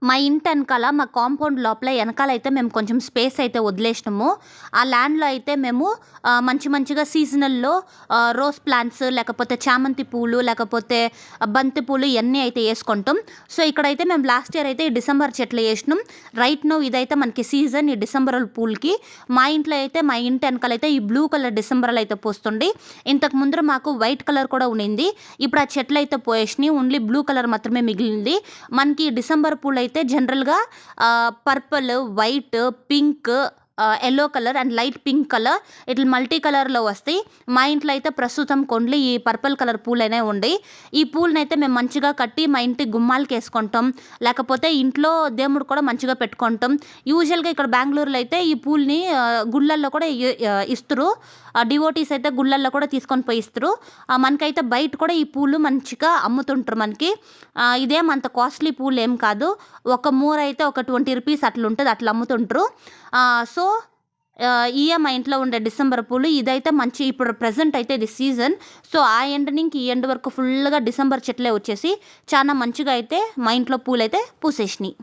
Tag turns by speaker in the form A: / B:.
A: మా ఇంటెనకాల మా కాంపౌండ్ లోపల ఎనకాలైతే మేము కొంచెం స్పేస్ అయితే వదిలేసినాము. ఆ ల్యాండ్‌లో అయితే మేము మంచిగా సీజనల్‌లో రోజ్ ప్లాంట్స్ లేకపోతే చామంతి పూలు, లేకపోతే బంతి పూలు ఇయన్నీ అయితే యేసుకుంటాం. సో, ఇక్కడైతే మేము లాస్ట్ ఇయర్ అయితే ఈ డిసెంబర్ చెట్లు యేసినాం. రైట్ నౌ ఇదైతే మనకి సీజన్ ఈ డిసెంబరల్ పూలకి. మా ఇంట్లో అయితే మా ఇంటి ఎనకాలైతే ఈ బ్లూ కలర్ డిసెంబరల్ అయితే పూస్తుంది. ఇంతకు ముందర మాకు వైట్ కలర్ కూడా ఉన్నింది. ఇప్పుడు ఆ చెట్లయితే పోయేసినాయి. ఓన్లీ బ్లూ కలర్ మాత్రమే మిగిలింది. మనకి డిసెంబర్ పూలైతే జనరల్‌గా purple, white, pink, yellow colour and light pink colour ఇట్లా మల్టీ కలర్‌లో వస్తాయి. మా ఇంట్లో అయితే ప్రస్తుతం ఓన్లీ ఈ పర్పుల్ కలర్ పూలనే ఉండయి. ఈ పూలనైతే మేము మంచిగా కట్టి మా ఇంటి గుమ్మాలకేసుకుంటాం. లేకపోతే ఇంట్లో దేవుడు కూడా మంచిగా పెట్టుకుంటాం. యూజువల్‌గా ఇక్కడ బెంగుళూరులో అయితే ఈ పూలని గుళ్ళల్లో కూడా ఇస్తురు. డివోటీస్ అయితే గుళ్ళల్లో కూడా తీసుకొని పోయి ఇస్తురు. మనకైతే బయట కూడా ఈ పూలు మంచిగా అమ్ముతుంటారు మనకి. ఇదేం అంత కాస్ట్‌లీ పూలేం కాదు. ఒక మూర అయితే ఒక 20 రూపీస్ అట్లుంటది. అట్లా అమ్ముతుంటారు. సో, ఇయే మా ఇంట్లో ఉండే డిసెంబర్ పూలు. ఇదైతే మంచి ఇప్పుడు ప్రెజెంట్ అయితే ఇది సీజన్. సో, ఆ ఎండ్ నుంచి ఈ ఎండ్ వరకు ఫుల్‌గా డిసెంబర్ చెట్లే వచ్చేసి చాలా మంచిగా అయితే మా ఇంట్లో పూలైతే పూసేసినాయి.